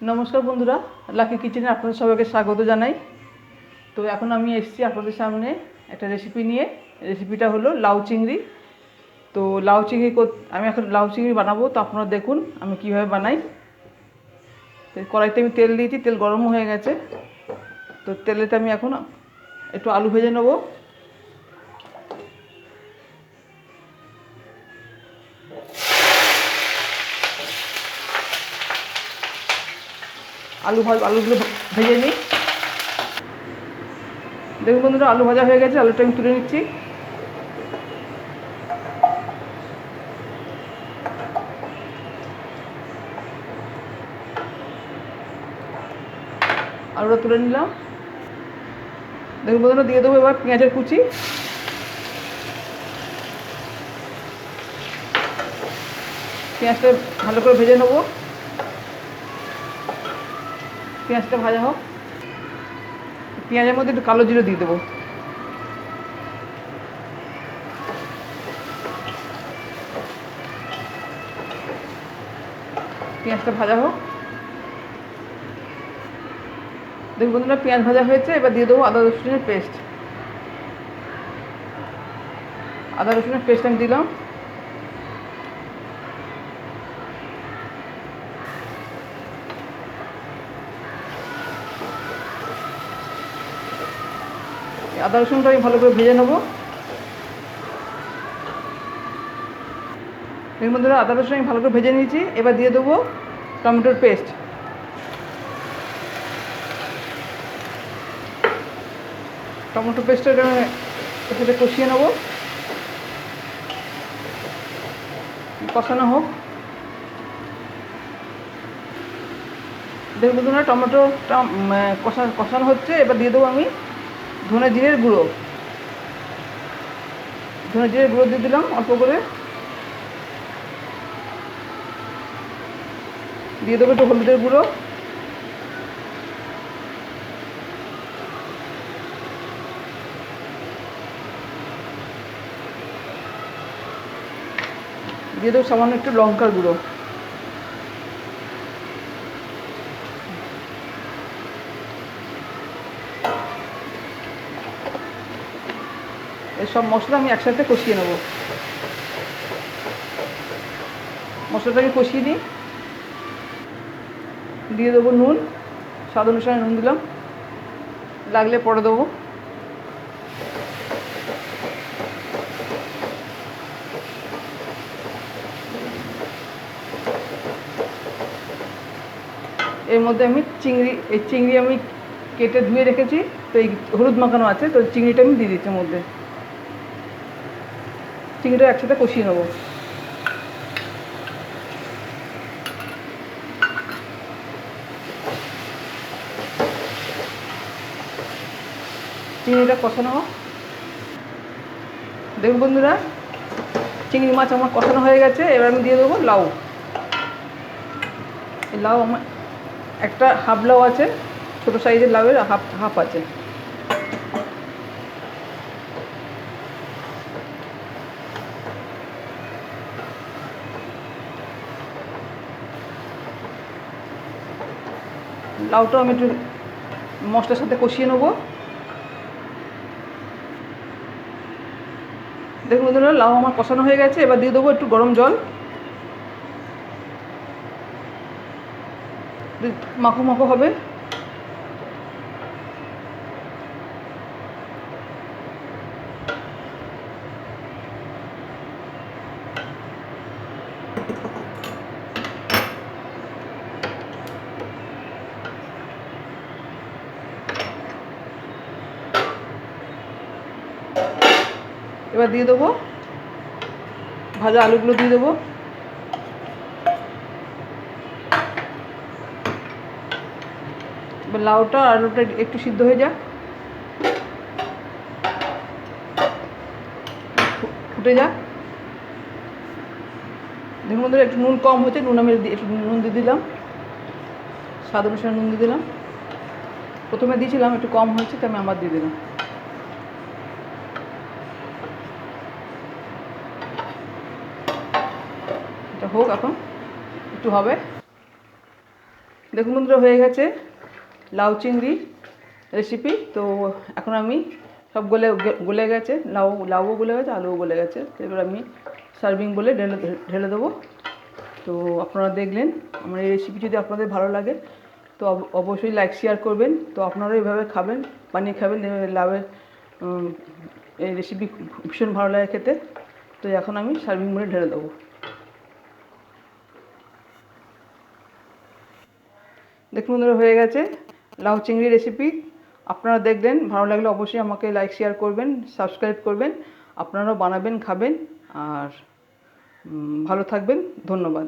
নমস্কার বন্ধুরা, লাকি কিচেনে আপনাদের সবাইকে স্বাগত জানাই। তো এখন আমি এসেছি আপনাদের সামনে একটা রেসিপি নিয়ে। রেসিপিটা হলো লাউ চিংড়ি। তো লাউ চিংড়ি আমি এখন লাউ চিংড়ি বানাবো। তো আপনারা দেখুন আমি কীভাবে বানাই। তো কড়াইতে আমি তেল দিয়েছি, তেল গরম হয়ে গেছে। তো তেলেতে আমি এখন একটু আলু ভেজে নেবো। আলুগুলো ভেজে নিই। দেখুন বন্ধুরা, আলু ভাজা হয়ে গেছে, আলুটা আমি তুলে নিচ্ছি। আলুটা তুলে নিলাম। দেখুন বন্ধুরা, দিয়ে দেবো এবার পেঁয়াজের কুচি। পেঁয়াজটা ভালো করে ভেজে নেবো। পেঁয়াজটা ভাজা হোক। পেঁয়াজের মধ্যে একটু কালো জিরে দিয়ে দেবো। পেঁয়াজটা ভাজা হোক। দেখুন বন্ধুরা, পেঁয়াজ ভাজা হয়েছে। এবার দিয়ে দেবো আদা রসুনের পেস্ট। আদা রসুনের পেস্ট আমি দিলাম। আদা রসুনটা আমি ভালো করে ভেজে নেবো। এর মধ্যে আদা রসুন আমি ভালো করে ভেজে নিয়েছি। এবার দিয়ে দেবো টমেটোর পেস্ট। টমেটো পেস্টটা এটাতে কষিয়ে নেবো, কষানো হোক। দেখুন বন্ধুরা, টমেটোটা কষানো হচ্ছে। এবার দিয়ে দেবো আমি ধনে জিরের গুঁড়ো। ধনে জিরের গুঁড়ো দিয়ে দিলাম অল্প করে। দিয়ে দেবো একটু হলুদের গুঁড়ো। দিয়ে দেবো সামান্য একটু লঙ্কার গুঁড়ো। এই সব মশলা আমি একসাথে কষিয়ে নেব। মশলাটাকে কষিয়ে নিই। দিয়ে দেবো নুন, স্বাদ অনুসারে নুন দিলাম, লাগলে পরে দেবো। এর মধ্যে আমি চিংড়ি আমি কেটে ধুয়ে রেখেছি। তো এই হলুদ মাখানো আছে, তো চিংড়িটা আমি দিয়ে দিচ্ছি এর মধ্যে। চিংড়িটা একসাথে কষিয়ে নেবো। চিংড়িটা কষানো হোক। দেখুন বন্ধুরা, চিংড়ি মাছ আমার কষানো হয়ে গেছে। এবার আমি দিয়ে দেবো লাউ। এই লাউ আমার একটা হাফ লাউ আছে, ছোটো সাইজের লাউয়ের হাফ আছে। লাউটা আমি একটু মশলার সাথে কষিয়ে নেবো। দেখুন বন্ধুরা, লাউ আমার কষানো হয়ে গেছে। এবার দিয়ে দেবো একটু গরম জল। মাখো মাখো হবে। এবার দিয়ে দেবো ভাজা আলুগুলো দিয়ে দেবো। এবার লাউটা আর আলুটা একটু সিদ্ধ হয়ে যাক, ফুটে যাক। দেখুন বন্ধুরা, একটু নুন কম হয়েছে, একটু নুন দিয়ে দিলাম। স্বাদ অনুসারে নুন দিয়ে দিলাম। প্রথমে দিয়েছিলাম, একটু কম হয়েছে, তো আমি আবার দিয়ে দিলাম। এটা হোক, এখন একটু হবে। দেখুন বন্ধুরা, হয়ে গেছে লাউ চিংড়ি রেসিপি। তো এখন আমি সব গলে গেছে, লাউও গলে গেছে, আলুও গলে গেছে। তো এবার আমি সার্ভিং বলে ঢেলে দেবো। তো আপনারা দেখলেন আমার এই রেসিপি। যদি আপনাদের ভালো লাগে তো অবশ্যই লাইক শেয়ার করবেন। তো আপনারাও এইভাবে খাবেন, বানিয়ে খাবেন। লাউয়ের এই রেসিপি ভীষণ ভালো লাগে খেতে। তো এখন আমি সার্ভিং বলে ঢেলে দেবো। দেখুন বন্ধুরা, হয়ে গেছে লাউ চিংড়ি রেসিপি। আপনারা দেখলেন, ভালো লাগলে অবশ্যই আমাকে লাইক শেয়ার করবেন, সাবস্ক্রাইব করবেন। আপনারাও বানাবেন, খাবেন আর ভালো থাকবেন। ধন্যবাদ।